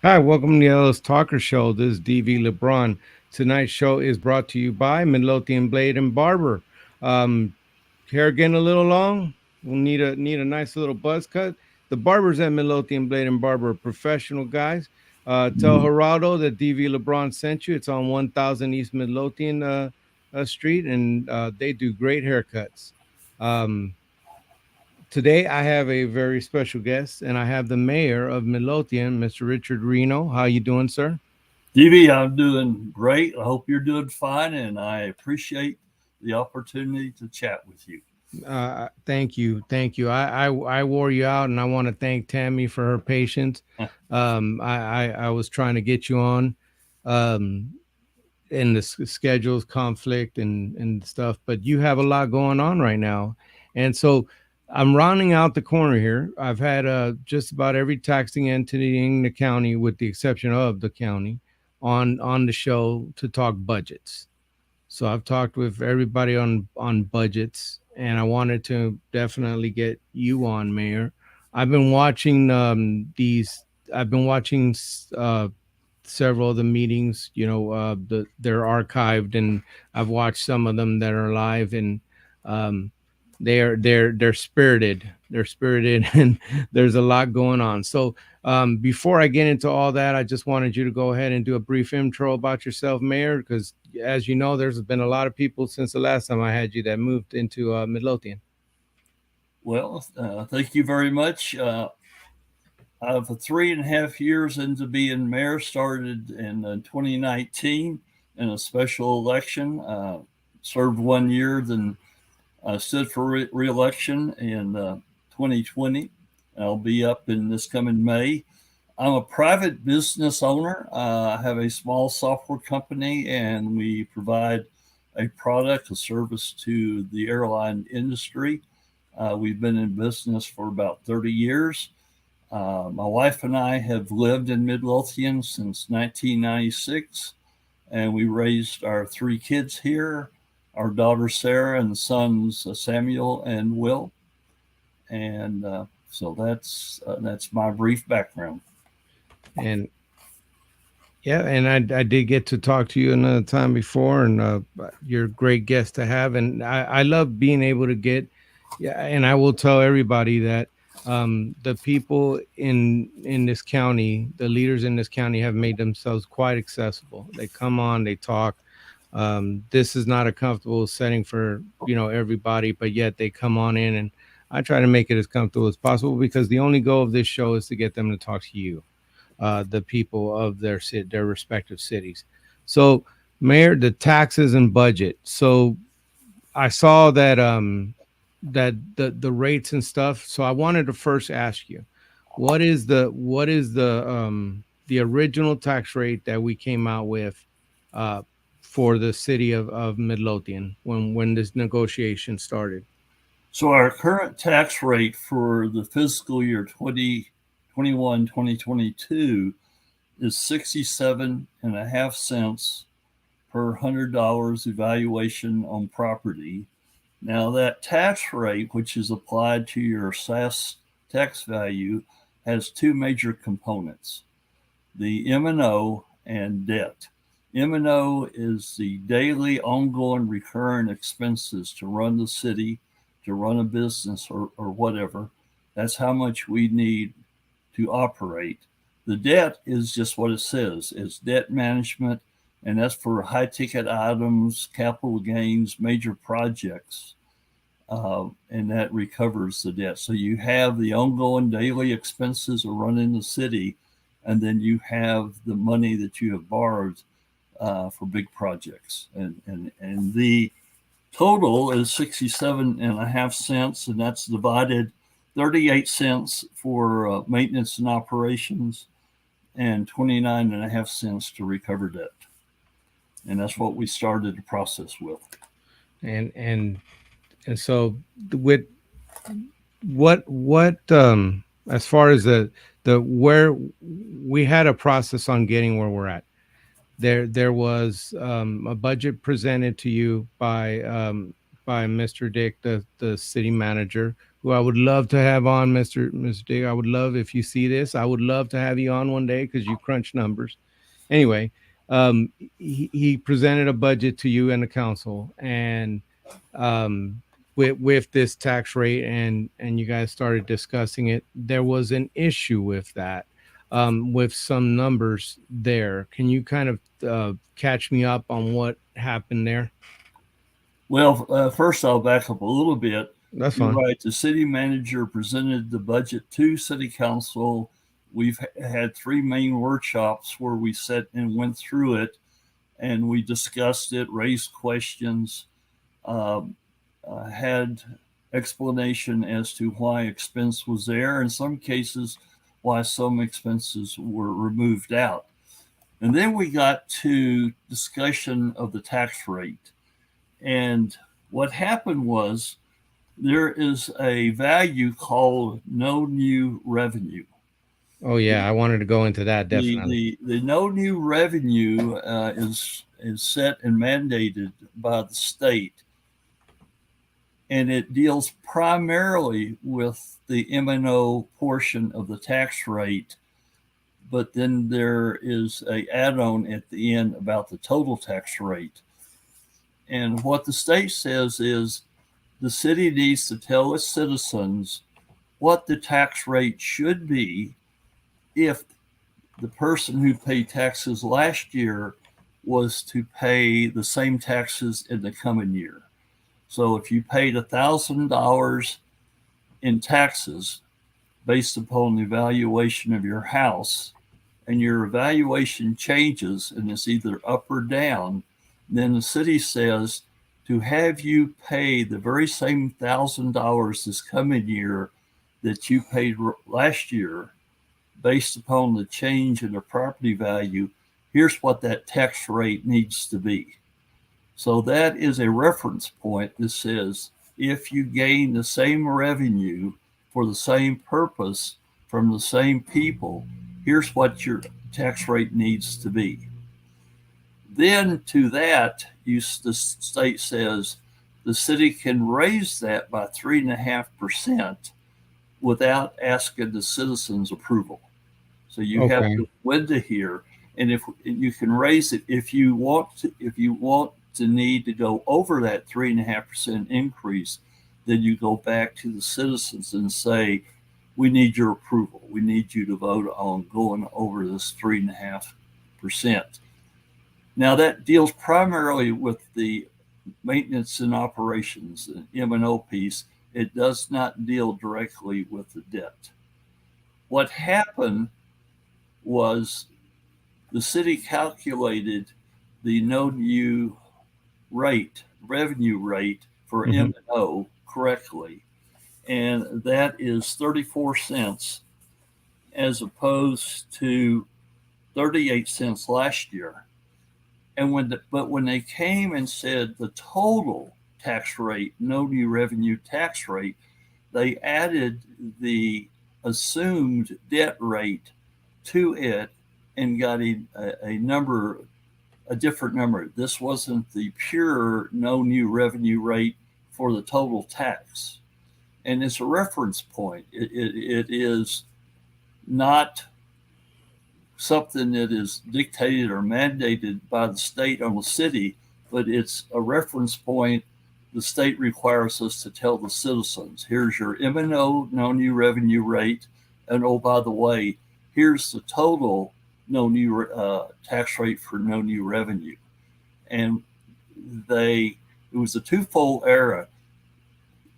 Hi, welcome to the Ellis Talker Show. This is DV LeBron. Tonight's show is brought to you by Midlothian Blade and Barber. Um, Hair getting a little long. We'll need a nice little buzz cut. The barbers at Midlothian Blade and Barber are professional guys. Tell Geraldo that DV LeBron sent you. It's on 1000 East Midlothian Street, and they do great haircuts. Um, Today, I have a very special guest, and I have the mayor of Midlothian, Mr. Richard Reno. How you doing, sir? DB, I'm doing great. I hope you're doing fine, and I appreciate the opportunity to chat with you. Thank you, thank you. I wore you out, and I want to thank Tammy for her patience. I was trying to get you on, um, and the schedules conflict and stuff, but you have a lot going on right now, and so I'm rounding out the corner here. I've had just about every taxing entity in the county, with the exception of the county, on the show to talk budgets. So I've talked with everybody on budgets, and I wanted to definitely get you on, Mayor. I've been watching these. I've been watching several of the meetings. They're archived, and I've watched some of them that are live, and um, they're spirited. They're spirited, and there's a lot going on. So before I get into all that, I just wanted you to go ahead and do a brief intro about yourself, Mayor, because as you know, there's been a lot of people since the last time I had you that moved into Midlothian. Well, thank you very much. I've 3.5 years into being mayor, started in 2019 in a special election. Served 1 year, then stood for re-election in 2020. I'll be up in this coming May. I'm a private business owner. I have a small software company, and we provide a product, a service to the airline industry. We've been in business for about 30 years. My wife and I have lived in Midlothian since 1996, and we raised our three kids here, our daughter Sarah and sons Samuel and Will. And so that's my brief background. And yeah, and I did get to talk to you another time before, and you're a great guest to have. And I love being able to get, yeah, and I will tell everybody that the people in this county, the leaders in this county, have made themselves quite accessible. They come on, they talk. This is not a comfortable setting for everybody, but yet they come on in, and I try to make it as comfortable as possible because the only goal of this show is to get them to talk to you, the people of their respective cities. So, Mayor, the taxes and budget. So I saw that that the rates and stuff. So I wanted to first ask you, what is the original tax rate that we came out with uh, for the city of Midlothian when this negotiation started? So our current tax rate for the fiscal year 2021 2022 is 67.5 cents per $100 evaluation on property. Now, that tax rate, which is applied to your SAS tax value, has two major components: the M&O and debt. M&O is the daily, ongoing, recurring expenses to run the city, to run a business, or whatever. That's how much we need to operate. The debt is just what it says. It's debt management, and that's for high ticket items, capital gains, major projects, and that recovers the debt. So you have the ongoing daily expenses of running the city, and then you have the money that you have borrowed for big projects. And the total is 67.5 cents, and that's divided 38 cents for maintenance and operations and 29.5 cents to recover debt. And that's what we started the process with. And so with what as far as the where we had a process on getting where we're at. There was a budget presented to you by Mr. Dick, the city manager, who I would love to have on, Mr. Dig. I would love, if you see this, I would love to have you on one day because you crunch numbers. Anyway, he presented a budget to you and the council, and um, with this tax rate, and you guys started discussing it. There was an issue with that, with some numbers there. Can you kind of catch me up on what happened there? Well, first I'll back up a little bit. That's You're fine. right. The city manager presented the budget to city council. We've had three main workshops where we sat and went through it, and we discussed it, raised questions, um, had explanation as to why expense was there. In some cases, why some expenses were removed out. And then we got to discussion of the tax rate. And what happened was there is a value called no new revenue. Oh yeah, I wanted to go into that definitely. The no new revenue is set and mandated by the state, and it deals primarily with the M&O portion of the tax rate. But then there is a add-on at the end about the total tax rate. And what the state says is the city needs to tell its citizens what the tax rate should be if the person who paid taxes last year was to pay the same taxes in the coming year. So if you paid $1,000 in taxes based upon the valuation of your house, and your evaluation changes and it's either up or down, then the city says to have you pay the very same $1,000 this coming year that you paid last year based upon the change in the property value, here's what that tax rate needs to be. So that is a reference point that says if you gain the same revenue for the same purpose from the same people, here's what your tax rate needs to be. Then to that, the state says the city can raise that by 3.5% without asking the citizens' approval. So you have Okay. to win to hear, and if you can raise it, if you want to, need to go over that 3.5% increase, then you go back to the citizens and say, we need your approval. We need you to vote on going over this 3.5%. Now that deals primarily with the maintenance and operations, the M&O piece. It does not deal directly with the debt. What happened was the city calculated the no new rate, revenue rate for Hmm. M&O correctly, and that is 34 cents as opposed to 38 cents last year. And when they came and said the total tax rate, no new revenue tax rate, they added the assumed debt rate to it and got a number, a different number. This wasn't the pure no new revenue rate for the total tax. And it's a reference point. It is not something that is dictated or mandated by the state or the city, but it's a reference point. The state requires us to tell the citizens, here's your M&O, no new revenue rate. And oh, by the way, here's the total no new tax rate for no new revenue. And it was a twofold error.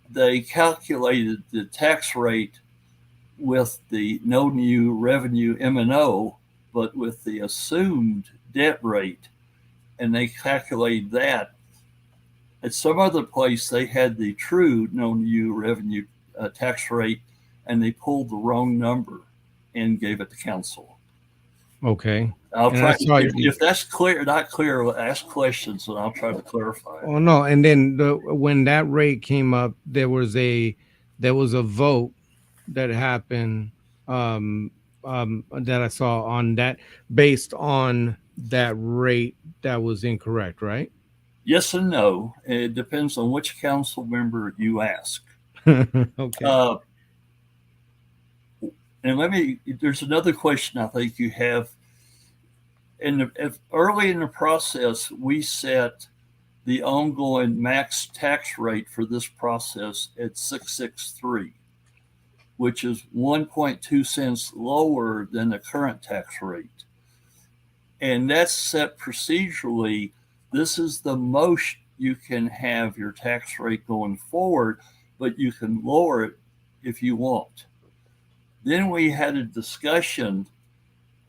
They calculated the tax rate with the no new revenue M&O, but with the assumed debt rate, and they calculated that. At some other place, they had the true no new revenue tax rate, and they pulled the wrong number and gave it to council. Okay. I'll And I try saw you. if that's clear, not clear. Ask questions, and I'll try to clarify it. Oh no, and then when that rate came up, there was a vote that happened, um that I saw on that, based on that rate that was incorrect, right? Yes and no. It depends on which council member you ask. Okay. Uh, and there's another question I think you have. If early in the process, we set the ongoing max tax rate for this process at 663, which is 1.2 cents lower than the current tax rate. And that's set procedurally. This is the most you can have your tax rate going forward, but you can lower it if you want. Then we had a discussion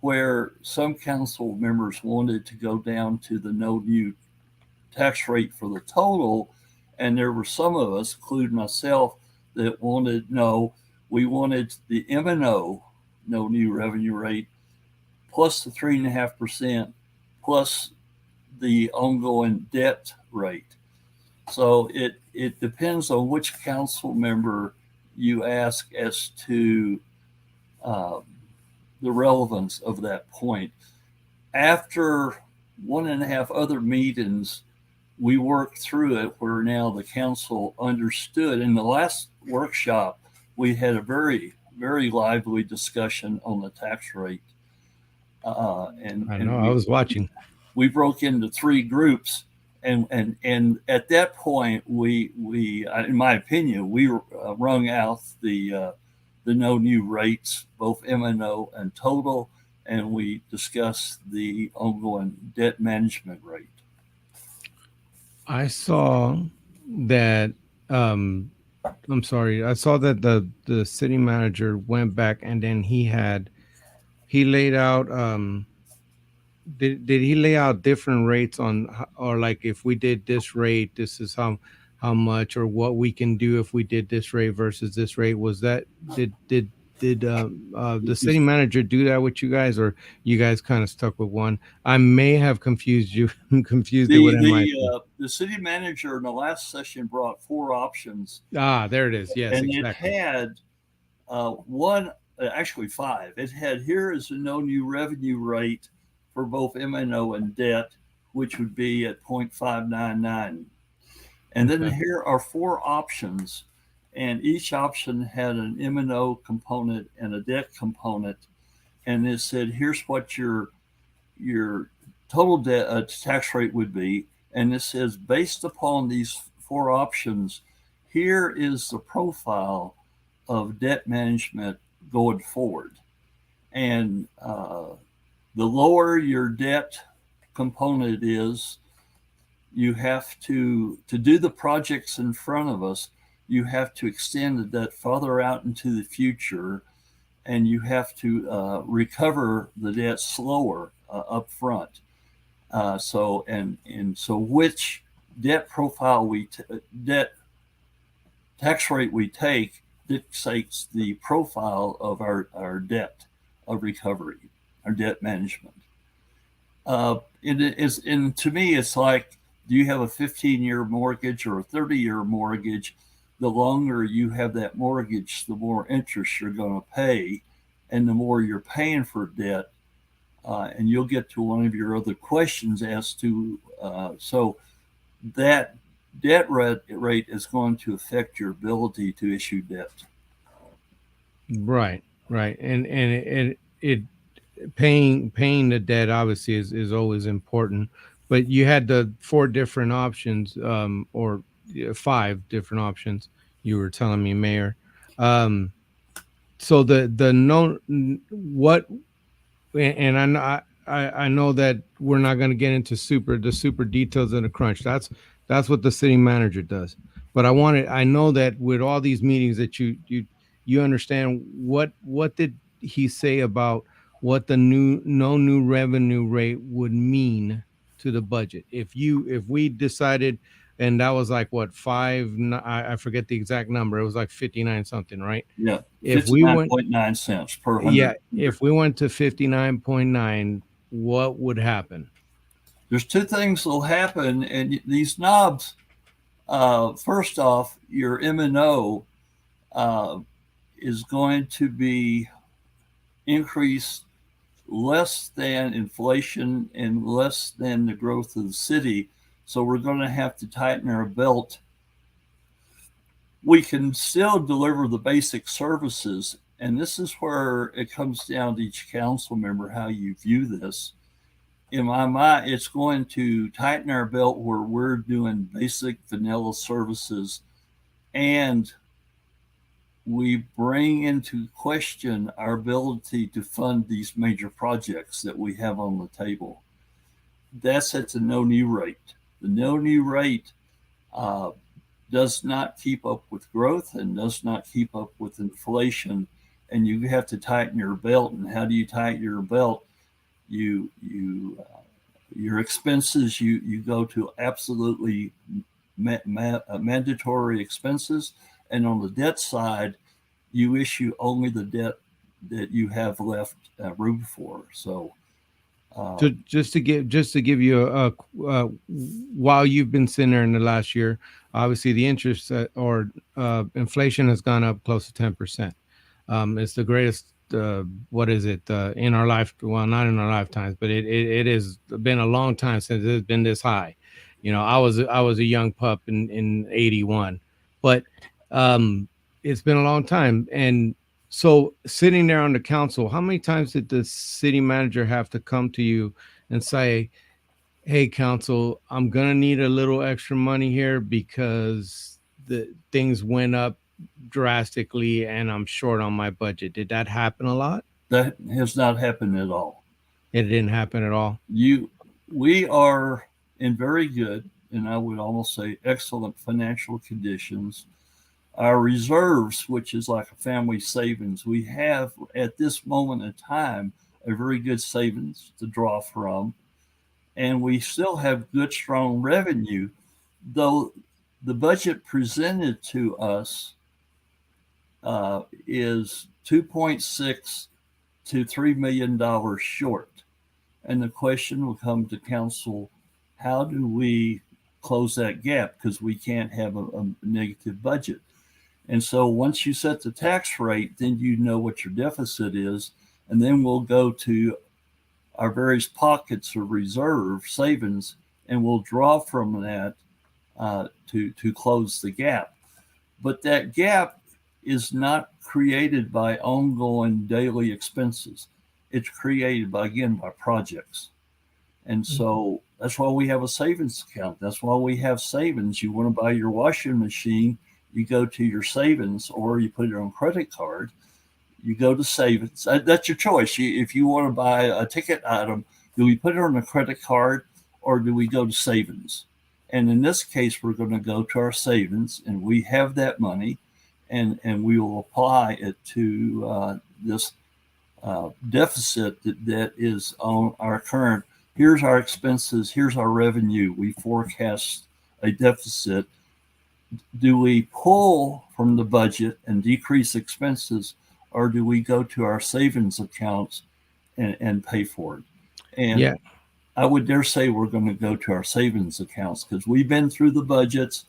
where some council members wanted to go down to the no new tax rate for the total. And there were some of us, including myself, that wanted no, we wanted the M&O no new revenue rate plus the 3.5% plus the ongoing debt rate. So it depends on which council member you ask as to um, the relevance of that point. After one and a half other meetings, we worked through it where now the council understood. In the last workshop, we had a very lively discussion on the tax rate. I know. And I was watching. we broke into three groups. And at that point, in my opinion, we wrung out the no new rates, both M&O and total, and we discussed the ongoing debt management rate. I saw that. Um, I'm sorry. I saw that the city manager went back and then he laid out. Did he lay out different rates on or like if we did this rate, this is how much or what we can do if we did this rate versus this rate? Was that did the city manager do that with you guys, or you guys kind of stuck with one? I may have confused you, confused it with MIT. The city manager in the last session brought four options, Ah, there it is. Yes, and it exactly. had one, actually five. It had here is a no new revenue rate for both M&O and debt, which would be at 0.599. And then Okay. here are four options, and each option had an M&O component and a debt component. And it said, here's what your total debt tax rate would be. And it says, based upon these four options, here is the profile of debt management going forward. And the lower your debt component is, you have to do the projects in front of us. You have to extend the debt farther out into the future, and you have to recover the debt slower up front. So which debt profile debt tax rate we take dictates the profile of our debt of recovery, our debt management. And to me, it's like, do you have a 15-year mortgage or a 30-year mortgage? The longer you have that mortgage, the more interest you're going to pay, and the more you're paying for debt. And you'll get to one of your other questions as to so that debt rate is going to affect your ability to issue debt. Right, right, and paying the debt obviously is always important, but you had the four different options, or yeah, five different options. You were telling me, Mayor. Um, so the no what and I know that we're not going to get into super details in the crunch. That's what the city manager does. But I know that with all these meetings that you understand what did he say about what the new no new revenue rate would mean to the budget if we decided, and that was like what I forget the exact number, it was like 59 something, right? Yeah, If we went 59.9 cents per Yeah, 100. if we went to 59.9, what would happen? There's two things that'll happen, and these knobs. First off, your M&O uh, is going to be increased less than inflation and less than the growth of the city. So we're going to have to tighten our belt. we can still deliver the basic services. And this is where it comes down to each council member how you view this. In my mind, it's going to tighten our belt where we're doing basic vanilla services, and we bring into question our ability to fund these major projects that we have on the table. That's at the no new rate. The no new rate uh, does not keep up with growth and does not keep up with inflation, and you have to tighten your belt. And how do you tighten your belt? Your expenses, you go to absolutely mandatory expenses, and on the debt side, you issue only the debt that you have left room for. So, To um, just to give you while you've been sitting there in the last year, obviously the interest or inflation has gone up close to 10%. It's the greatest. What is it in our life? Well, not in our lifetimes, but it has been a long time since it's been this high. I was a young pup in '81, but um, it's been a long time. And so, sitting there on the council, how many times did the city manager have to come to you and say, "Hey, council, I'm gonna need a little extra money here because the things went up drastically and I'm short on my budget." Did that happen a lot? that has not happened at all. It didn't happen at all. You, we are in very good, and I would almost say excellent financial conditions. Our reserves, which is like a family savings, we have at this moment in time a very good savings to draw from, and we still have good, strong revenue, though the budget presented to us is 2.6 to $3 million short. And the question will come to council, how do we close that gap? Because we can't have a negative budget. And so once you set the tax rate, then you know what your deficit is. And then we'll go to our various pockets of reserve savings, and we'll draw from that to close the gap. But that gap is not created by ongoing daily expenses. It's created by, again, by projects. And so that's why we have a savings account. That's why we have savings. You want to buy your washing machine, you go to your savings, or you put it on credit card. You go to savings. That's your choice. If you want to buy a ticket item, do we put it on a credit card or do we go to savings? And in this case, we're going to go to our savings, and we have that money, and we will apply it to this deficit that is on our current. Here's our expenses. Here's our revenue. We forecast a deficit. Do we pull from the budget and decrease expenses, or do we go to our savings accounts and pay for it? And Yeah. I would dare say we're going to go to our savings accounts because we've been through the budgets.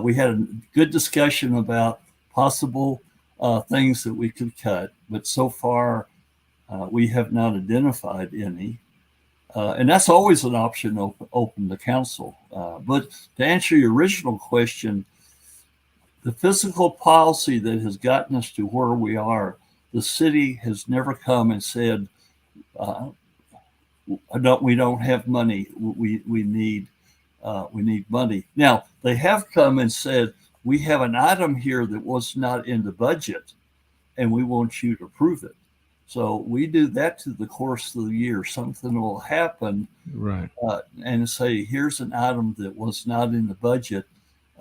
We had a good discussion about possible things that we could cut, but so far we have not identified any. And that's always an option open to council. But to answer your original question, the fiscal policy that has gotten us to where we are, the city has never come and said, uh, we don't have money. We need money. Now they have come and said we have an item here that was not in the budget, and we want you to approve it. So we do that to the course of the year. Something will happen, Right. and say, here's an item that was not in the budget.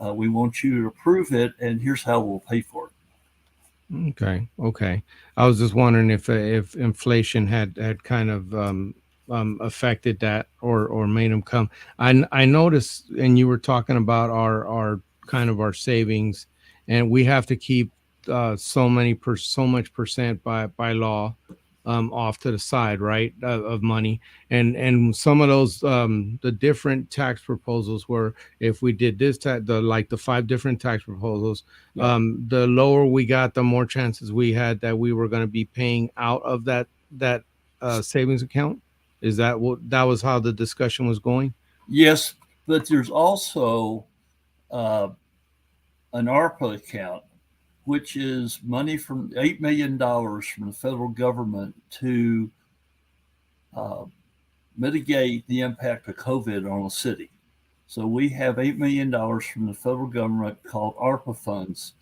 We want you to approve it, and here's how we'll pay for it. Okay. Okay. I was just wondering if inflation had kind of affected that or made them come. I noticed, and you were talking about our kind of our savings, and we have to keep so much percent by law off to the side, right, of money, and some of those the different tax proposals were if we did this the 5 different tax proposals, Yeah. the lower we got, the more chances we had that we were going to be paying out of that savings account. Is that what that was how the discussion was going? Yes, but there's also uh, an ARPA account, which is money from $8 million from the federal government to uh, mitigate the impact of COVID on the city. So we have $8 million from the federal government called ARPA funds.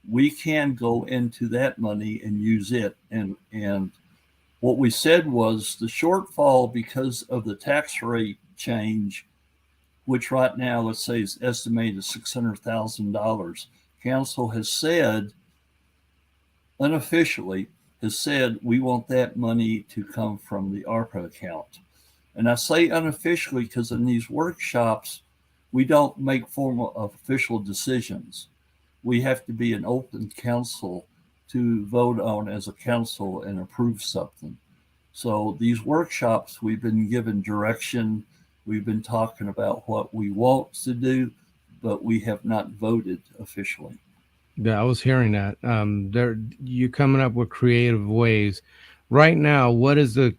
We can go into that money and use it. And what we said was the shortfall because of the tax rate change, which right now, let's say, is estimated at $600,000. Council has said, unofficially, has said we want that money to come from the ARPA account. And I say unofficially because in these workshops, we don't make formal official decisions. We have to be an open council to vote on as a council and approve something. So these workshops, we've been given direction. We've been talking about what we want to do, but we have not voted officially. Yeah, I was hearing that. There, you coming up with creative ways. Right now, what is the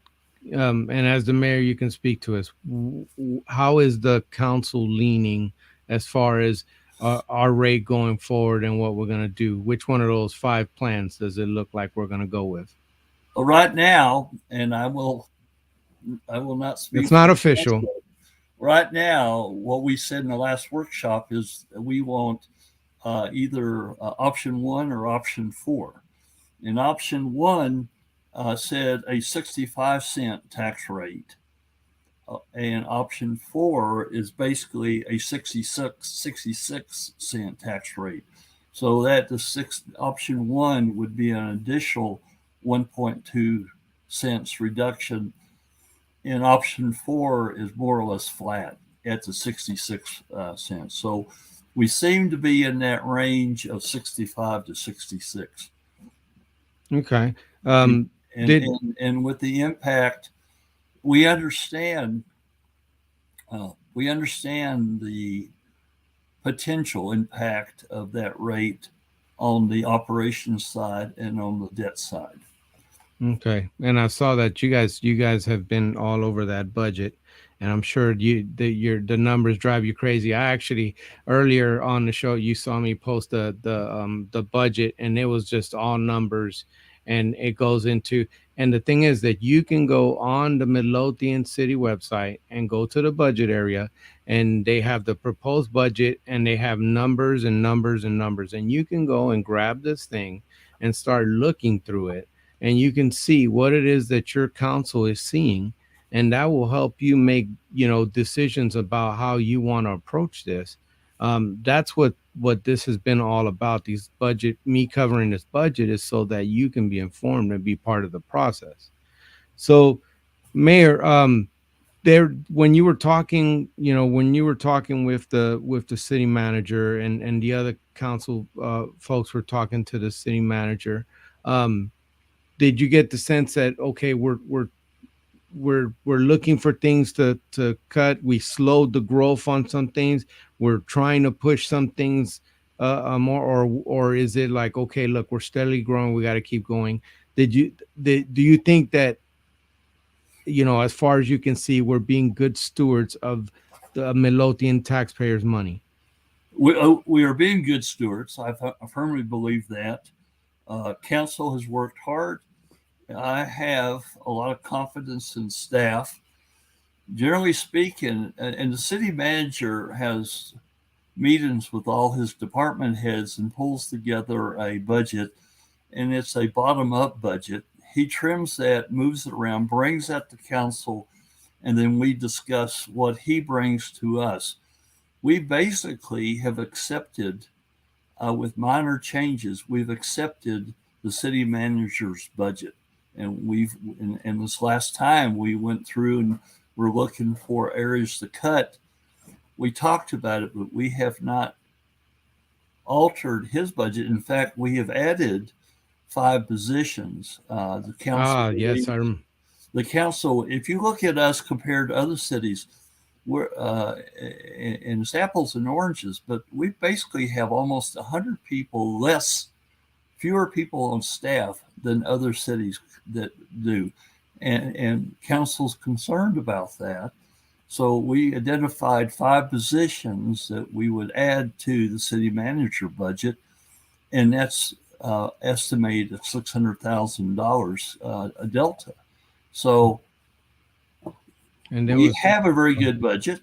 and as the mayor, you can speak to us. How is the council leaning as far as our rate going forward and what we're going to do? Which one of those five plans does it look like we're going to go with? But right now, and I will not It's speak for not the official. council. Right now, what we said in the last workshop is that we want either option one or option four. And option one said a 65-cent tax rate. And option four is basically a 66 cent tax rate. So that option one would be an additional 1.2 cents reduction. And option four is more or less flat at the 66 cents. So we seem to be in that range of 65 to 66. Okay. And and Did and, and with the impact, we understand we understand the potential impact of that rate on the operations side and on the debt side. Okay, and I saw that you guys have been all over that budget, and I'm sure the numbers drive you crazy. I actually earlier on the show you saw me post the budget, and it was just all numbers, and it goes into and the thing is that you can go on the Midlothian City website and go to the budget area, and they have the proposed budget, and they have numbers and numbers and numbers, and you can go and grab this thing and start looking through it and you can see what it is that your council is seeing and that will help you make decisions about how you want to approach this. That's what this has been all about. These budget me covering this budget is so that you can be informed and be part of the process. So mayor, there when you were talking, when you were talking with the city manager and the other council folks were talking to the city manager, um did you get the sense that okay, we're looking for things to cut? We slowed the growth on some things. We're trying to push some things more, or is it like okay, look, we're steadily growing. We got to keep going. Do you think that as far as you can see, we're being good stewards of the Midlothian taxpayers' money? We are being good stewards. I firmly believe that. Council has worked hard. I have a lot of confidence in staff. Generally speaking, and the city manager has meetings with all his department heads and pulls together a budget, and it's a bottom up budget. He trims that, moves it around, brings that to council, and then we discuss what he brings to us. We basically have accepted, with minor changes, we've accepted the city manager's budget. And in this last time, we went through and we're looking for areas to cut. We talked about it, but we have not altered his budget. In fact, we have added five positions. The council Ah, yes, believes the council. If you look at us compared to other cities, we're and it's apples and oranges, but we basically have almost 100 people less, fewer people on staff than other cities that do, and council's concerned about that. So we identified 5 positions that we would add to the city manager budget, and that's estimated at $600,000 a delta. So And there we was have a very good budget.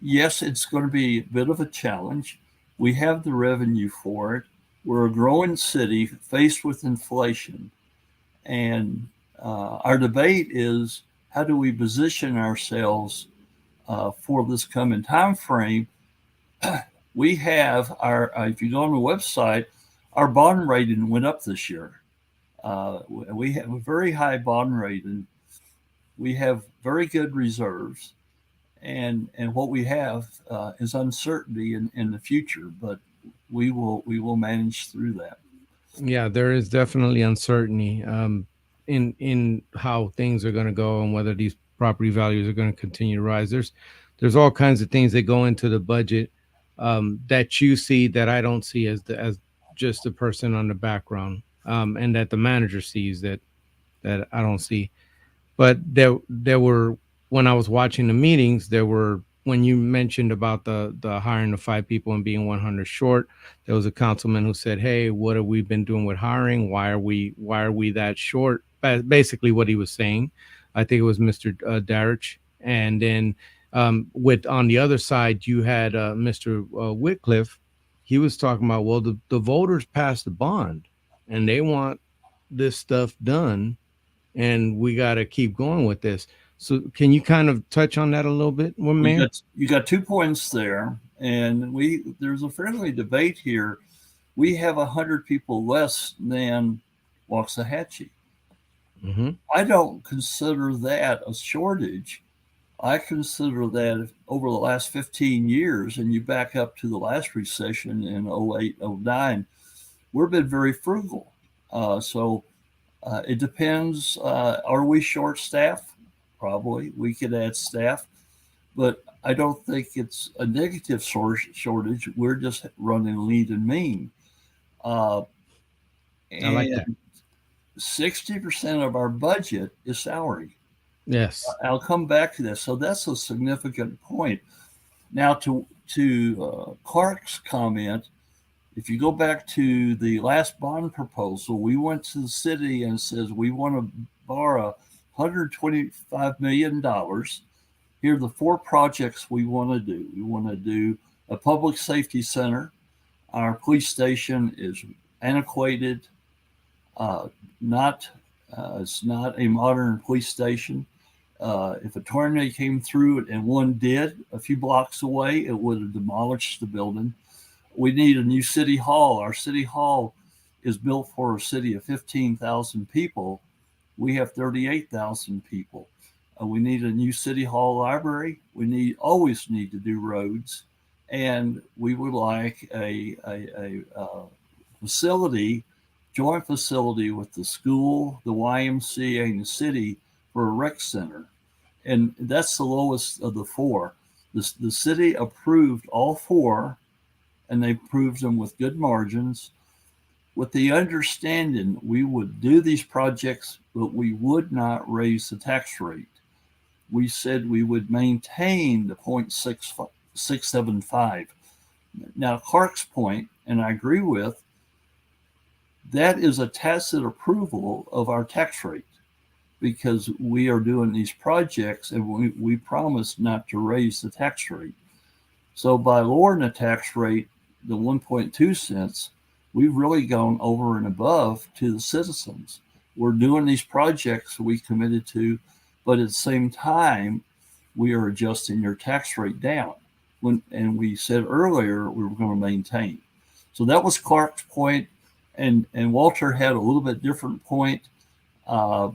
Yes, it's going to be a bit of a challenge. We have the revenue for it. We're a growing city faced with inflation, and our debate is how do we position ourselves for this coming time frame. We have our, if you go on the website, our bond rating went up this year. We have a very high bond rating. We have very good reserves, and what we have is uncertainty in the future, but we will manage through that. Yeah, there is definitely uncertainty in how things are going to go and whether these property values are going to continue to rise. There's all kinds of things that go into the budget that you see that I don't see as just a person on the background, and that the manager sees that I don't see. But there were, when I was watching the meetings, there were, when you mentioned about the hiring of 5 people and being 100 short, there was a councilman who said, "Hey, what have we been doing with hiring? Why are we that short?" Basically, what he was saying, I think it was Mr. Darich. And then with on the other side, you had Mr. Whitcliffe. He was talking about, well, the voters passed the bond, and they want this stuff done, and we got to keep going with this. So, can you kind of touch on that a little bit, well, You Mayor? got you got 2 points there, and there's a friendly debate here. We have 100 people less than Waxahachie. Hmm. I don't consider that a shortage. I consider that over the last 15 years, and you back up to the last recession in '08, '09, we've been very frugal. So it depends. Are we short staff? Probably. We could add staff, but I don't think it's a negative shortage. We're just running lean and mean. Uh, I like that. and 60% of our budget is salary. Yes. I'll come back to that. So that's a significant point. Now, to Clark's comment, if you go back to the last bond proposal, we went to the city and says we want to borrow $125 million. Here are the 4 projects we want to do. We want to do a public safety center. Our police station is antiquated, uh, not it's not a modern police station. If a tornado came through it, and one did a few blocks away, it would have demolished the building. We need a new city hall. Our city hall is built for a city of 15,000 people. We have 38,000 people. We need a new city hall library. We always need to do roads, and we would like a facility, joint facility with the school, the YMCA, and the city for a rec center. And that's the lowest of the 4. The city approved all 4, and they approved them with good margins, with the understanding we would do these projects, but we would not raise the tax rate. We said we would maintain the 0.675. Now, Clark's point, and I agree with, that is a tacit approval of our tax rate because we are doing these projects and we promised not to raise the tax rate. So by lowering the tax rate, the 1.2 cents, we've really gone over and above to the citizens. We're doing these projects we committed to, but at the same time, we are adjusting your tax rate down. And we said earlier we were going to maintain. So that was Clark's point, and Walter had a little bit different point. Uh,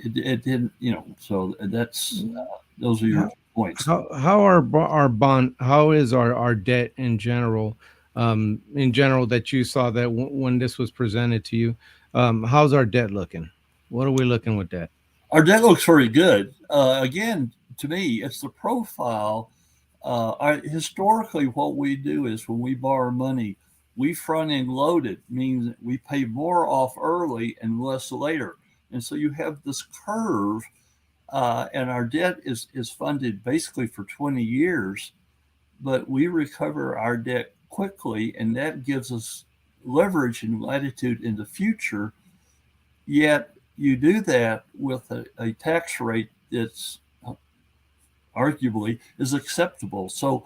it didn't, So that's those are your points. How our bond, how is our debt in general, that you saw that when this was presented to you, how's our debt looking? What are we looking with debt? Our debt looks very good. Again, to me, it's the profile. Historically, what we do is when we borrow money, we front end load it, means we pay more off early and less later. And so you have this curve and our debt is funded basically for 20 years, but we recover our debt quickly, and that gives us leverage and latitude in the future. Yet you do that with a tax rate that's arguably is acceptable. So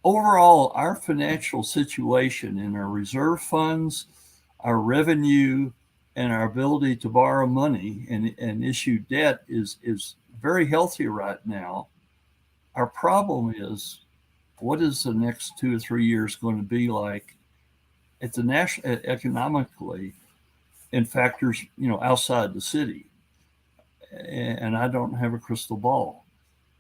overall, our financial situation in our reserve funds, our revenue, and our ability to borrow money and issue debt is very healthy right now. Our problem is, what is the next 2 or 3 years going to be like at the national economically in factors outside the city? And I don't have a crystal ball.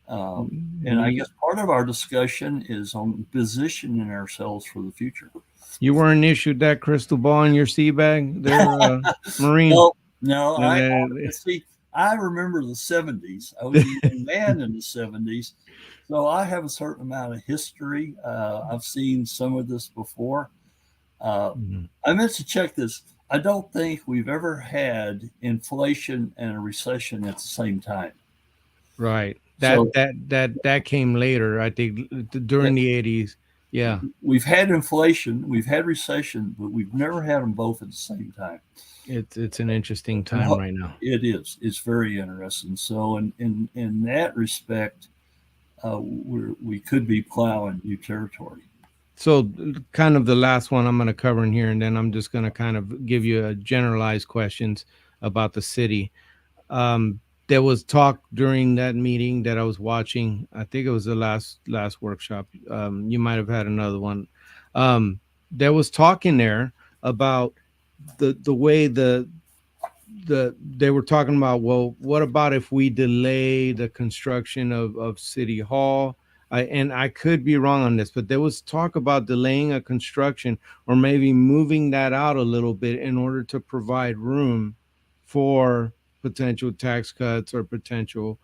And I You guess part of our discussion is on positioning ourselves for the future. you weren't issued that crystal ball in your sea bag there, Marine. No, no, And see. I remember the '70s. I was a young man in the '70s, so I have a certain amount of history. I've seen some of this before. Uh, I meant to check this. I don't think we've ever had inflation and a recession at the same time. Right. So That came later. I think yeah, during the 80s. Yeah. we've had inflation, we've had recession, but we've never had them both at the same time. It's an interesting And time right now. it is. It's very interesting. So in that respect, we could be plowing new territory. So, kind of the last one I'm going to cover in here, and then I'm just going to kind of give you a generalized questions about the city. There was talk during that meeting that I was watching. I think it was the last workshop. You might have had another one. There was talk in there about the way they were talking about, well, what about if we delay the construction of City Hall? And I could be wrong on this, but there was talk about delaying a construction or maybe moving that out a little bit in order to provide room for potential tax cuts or potential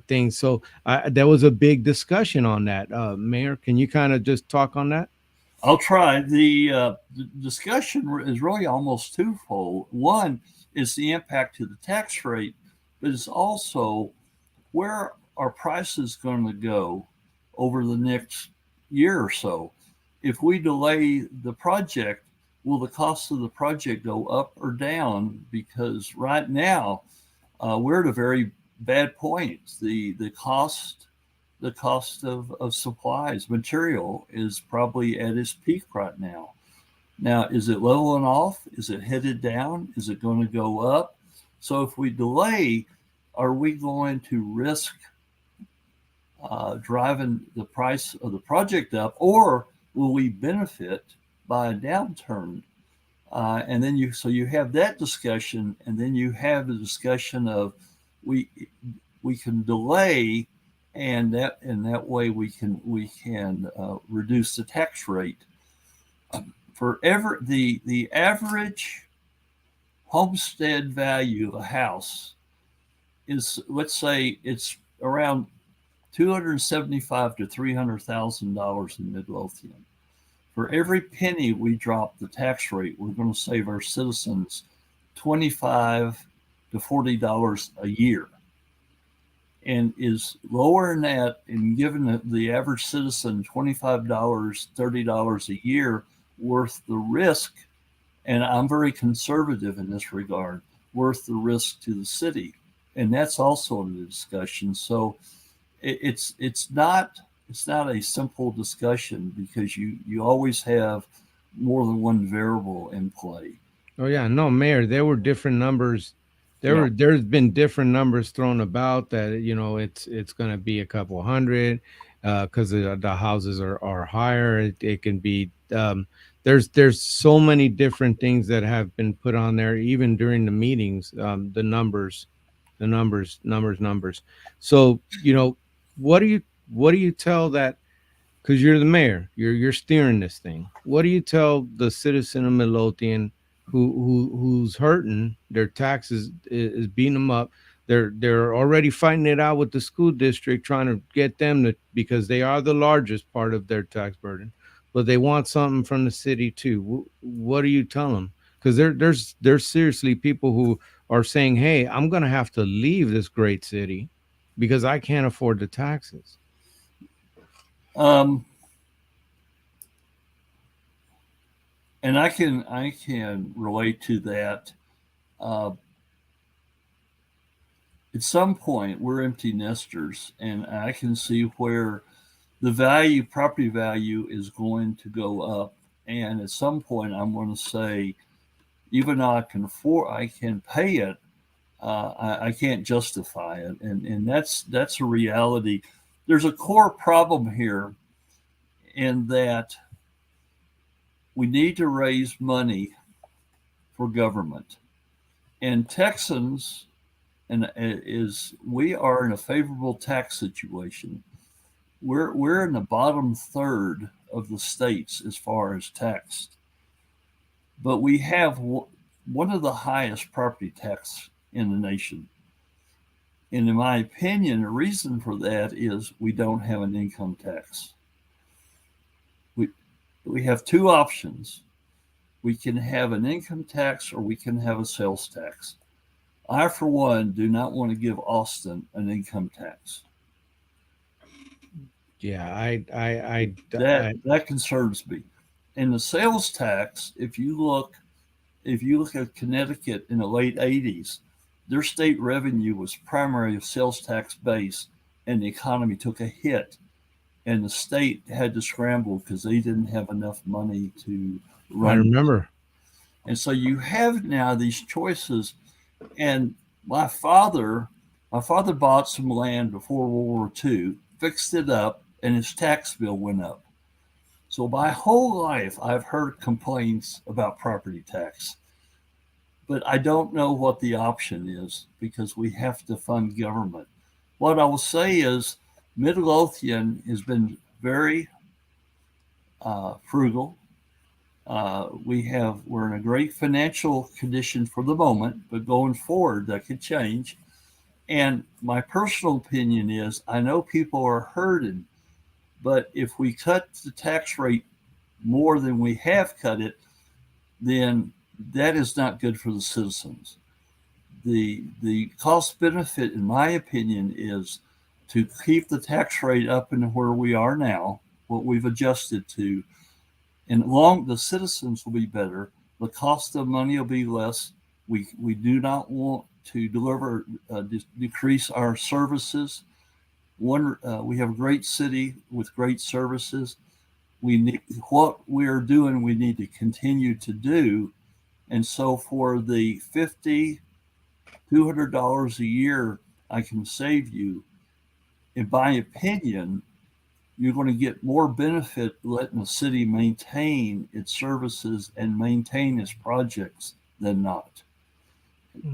things. So there was a big discussion on that. Mayor, can you kind of just talk on that? I'll try. The discussion is really almost twofold. One is the impact to the tax rate, but it's also where are prices going to go over the next year or so. If we delay the project, will the cost of the project go up or down? Because right now we're at a very bad point. The cost of supplies, material is probably at its peak right now. Now, is it leveling off? Is it headed down? Is it going to go up? So if we delay, are we going to risk driving the price of the project up, or will we benefit by a downturn? And then you have that discussion, and then you have the discussion of we we can delay, and that way we can reduce the tax rate. For ever the average homestead value of a house is, let's say it's around 275 to $300,000 in Midlothian. For every penny we drop the tax rate, we're going to save our citizens $25 to $40 a year, and is lower than that, and giving the average citizen $25, $30 a year worth the risk. And I'm very conservative in this regard, worth the risk to the city, and that's also in the discussion. So it's not a simple discussion, because you always have more than one variable in play. Oh yeah, no, Mayor. There were different numbers. Yeah. There's been different numbers thrown about that. It's going to be a couple hundred because the houses are higher. It can be. There's so many different things that have been put on there, even during the meetings. The numbers. So what do you tell that, because you're the mayor, you're steering this thing. What do you tell the citizen of Midlothian who's hurting? Their taxes is beating them up. They're already fighting it out with the school district, trying to get them to, because they are the largest part of their tax burden, but they want something from the city too. What do you tell them? Because there's seriously people who are saying, "Hey, I'm going to have to leave this great city because I can't afford the taxes." Um, and I can relate to that. Uh, at some point, we're empty nesters, and I can see where the value, property value, is going to go up. And at some point, I'm going to say, even though I can pay it, I can't justify it, and that's a reality. There's a core problem here in that we need to raise money for government, and Texans and is we are in a favorable tax situation. We're in the bottom third of the states as far as tax, but we have one of the highest property tax in the nation. And in my opinion, the reason for that is we don't have an income tax. We, we have two options. We can have an income tax or we can have a sales tax. I, for one, do not want to give Austin an income tax. Yeah, That concerns me. And the sales tax, if you look at Connecticut in the late 80s, their state revenue was primarily sales tax based, and the economy took a hit, and the state had to scramble because they didn't have enough money to I run. remember. And so you have now these choices. And my father, my father bought some land before World War II, fixed it up, and his tax bill went up. So my whole life, I've heard complaints about property tax, but I don't know what the option is because we have to fund government. What I will say is Midlothian has been very frugal. We're in a great financial condition for the moment, but going forward that could change. And my personal opinion is I know people are hurting, but if we cut the tax rate more than we have cut it, then that is not good for the citizens. The cost benefit, in my opinion, is to keep the tax rate up into where we are now, what we've adjusted to, and long the citizens will be better. The cost of money will be less. We do not want to decrease our services. We have a great city with great services. We need what we are doing. We need to continue to do, and so for the 50 $200 a year I can save you, in my opinion, you're going to get more benefit letting the city maintain its services and maintain its projects than not.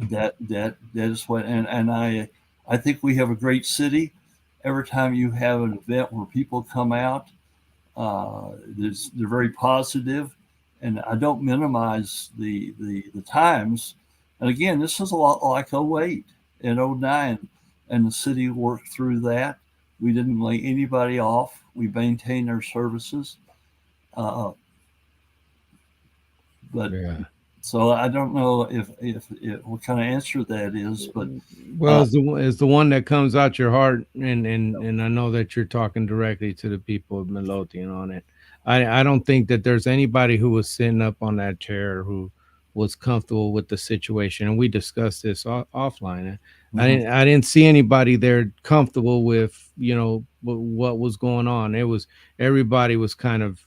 That is what, and I think we have a great city. Every time you have an event where people come out, they're very positive, and I don't minimize the times. And again, this is a lot like '08 and '09, and the city worked through that. We didn't lay anybody off. We maintained our services. Uh, but Yeah. so I don't know if what kind of answer that is, but Well, uh, it's the one that comes out your heart, and I know that you're talking directly to the people of Midlothian on it. I don't think that there's anybody who was sitting up on that chair who was comfortable with the situation, and we discussed this offline. mhm. I didn't see anybody there comfortable with what was going on. It was everybody was kind of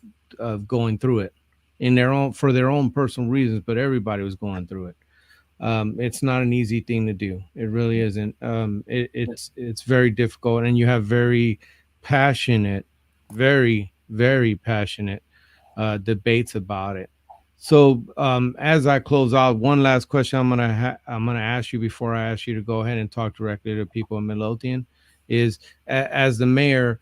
going through it in their own for their own personal reasons, but everybody was going through it. It's not an easy thing to do. It really isn't. It's very difficult, and you have very passionate, very passionate debates about it. So, as I close out, one last question I'm gonna ask you before I ask you to go ahead and talk directly to people in Midlothian is, as the mayor,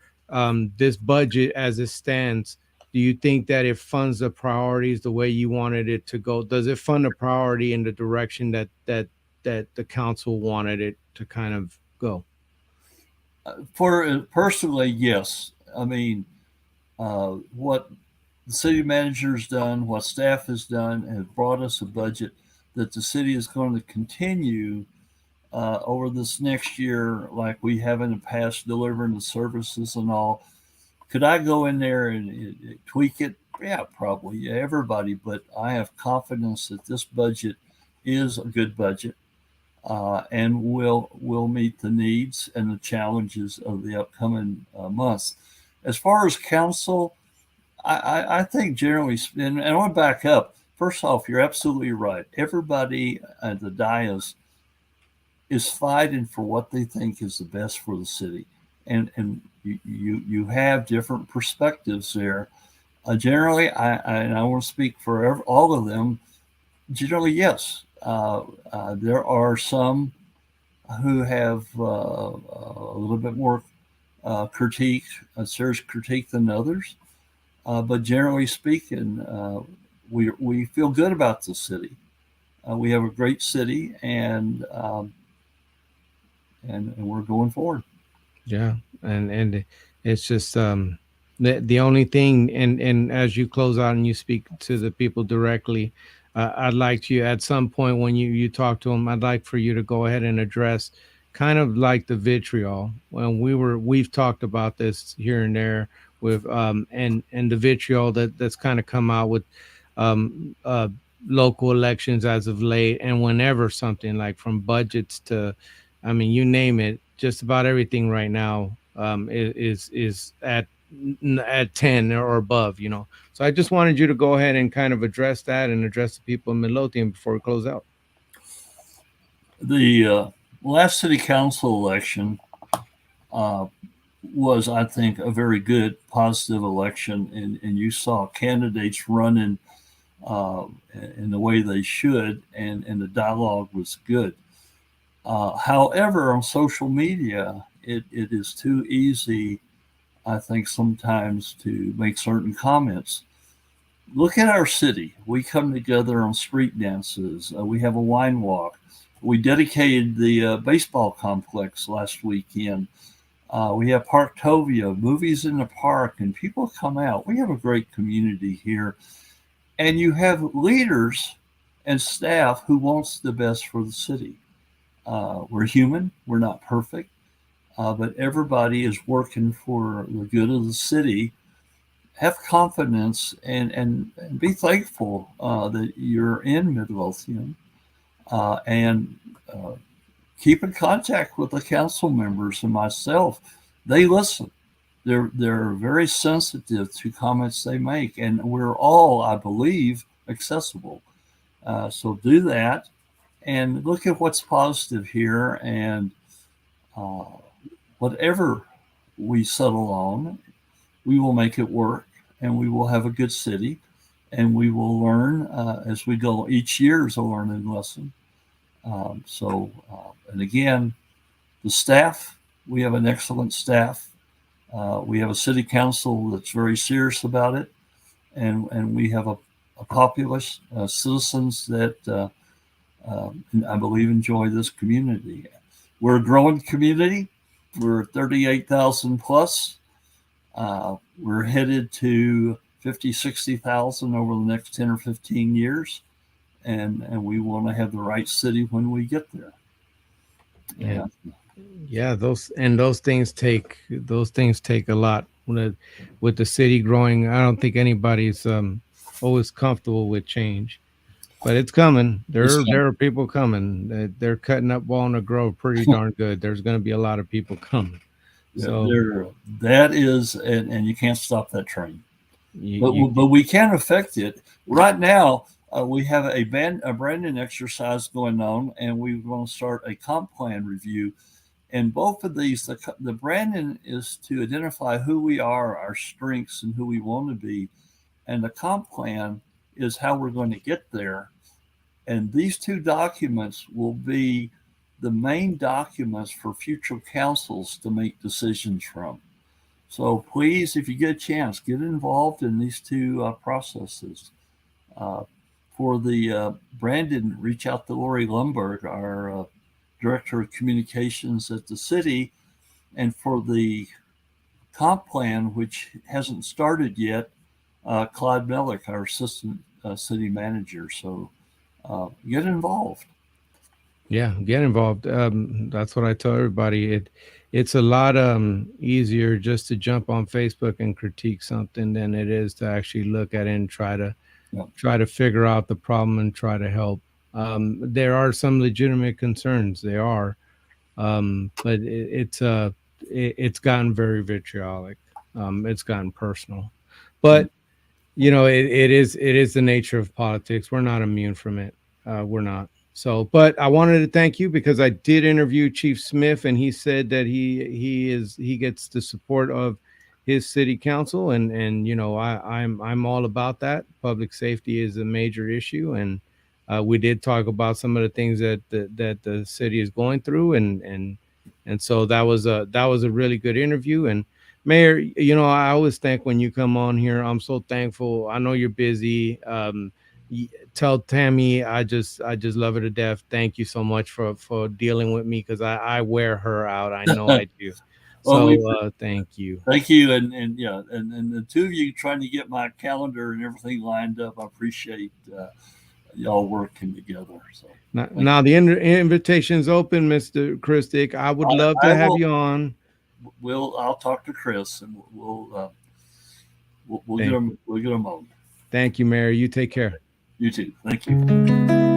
this budget as it stands, do you think that it funds the priorities the way you wanted it to go? Does it fund a priority in the direction that the council wanted it to kind of go? For personally, yes. I mean, what the city manager's done, what staff has done, has brought us a budget that the city is going to continue over this next year, like we have in the past, delivering the services and all. Could I go in there and tweak it? Yeah, probably. Yeah, everybody. But I have confidence that this budget is a good budget and will meet the needs and the challenges of the upcoming months. As far as council, I think generally, and I want to back up. First off, you're absolutely right. Everybody at the dais is fighting for what they think is the best for the city, and you have different perspectives there. Generally, and I want to speak for all of them. Generally, yes, there are some who have a little bit more critique, a serious critique than others. But generally speaking, we feel good about the city. We have a great city, and we're going forward. Yeah, and it's just the only thing, and as you close out and you speak to the people directly, I'd like you at some point when you talk to them, I'd like for you to go ahead and address kind of like the vitriol. When we've talked about this here and there with and the vitriol that's kind of come out with um uh local elections as of late, and whenever something like from budgets to, I mean, you name it, just about everything right now is at 10 or above, you know. So I just wanted you to go ahead and kind of address that and address the people in Midlothian before we close out. The last city council election uh, was, I think, a very good, positive election, and you saw candidates running uh, in the way they should, and the dialogue was good. However, on social media, it is too easy, I think, sometimes to make certain comments. Look at our city. We come together on street dances. We have a wine walk. We dedicated the baseball complex last weekend. We have Parktovia, movies in the park, and people come out. We have a great community here. And you have leaders and staff who wants the best for the city. We're human. We're not perfect. But everybody is working for the good of the city. Have confidence and be thankful that you're in Midlothian and uh, keep in contact with the council members and myself. They listen. They're very sensitive to comments they make, and we're all, I believe, accessible. So do that and look at what's positive here, and uh, whatever we settle on, we will make it work, and we will have a good city, and we will learn as we go. Each year is a learning lesson. And again, the staff, we have an excellent staff. We have a city council that's very serious about it, and we have a populace, citizens that I believe enjoy this community. We're a growing community. We're 38,000 plus. We're headed to 50, 60,000 over the next 10 or 15 years. And we want to have the right city when we get there. And Yeah. yeah, those things take a lot. With the city growing, I don't think anybody's always comfortable with change, but it's coming. It's There are people coming. They're cutting up Walnut Grove pretty darn good. There's going to be a lot of people coming. yeah, So there, that is, and you can't stop that train. you But we can affect it. Right now, we have a branding exercise going on, and we're going to start a comp plan review. And both of these, the branding is to identify who we are, our strengths, and who we want to be. And the comp plan is how we're going to get there. And these two documents will be the main documents for future councils to make decisions from. So please, if you get a chance, get involved in these two processes. Uh, for the Brandon, reach out to Lori Lumberg, our director of communications at the city, and for the comp plan, which hasn't started yet, Claude Mellick, our assistant city manager. So Get involved. Yeah, get involved. That's what I tell everybody. It's a lot easier just to jump on Facebook and critique something than it is to actually look at it and Yeah. try to figure out the problem and try to help. There are some legitimate concerns. There are, but it's gotten very vitriolic. It's gotten personal, Mm. but it is the nature of politics. We're not immune from it. We're not. So, but I wanted to thank you because I did interview Chief Smith, and he said that he gets the support of his city council, and I'm all about that. Public safety is a major issue, and we did talk about some of the things that the city is going through, and so that was a really good interview. And Mayor, I always think when you come on here, I'm so thankful. I know you're busy. Tell Tammy I just love her to death. Thank you so much for dealing with me because I wear her out. I know I do. Well, we So thank you. thank you, and yeah, and the two of you trying to get my calendar and everything lined up. I appreciate y'all working together. So thank Now the invitation is open, Mr. Christic. I would you. love I to have will. you on. I'll talk to Chris, and we'll get Thank them. you. We'll get them on. Thank you, Mayor. You take care. You too. Thank you.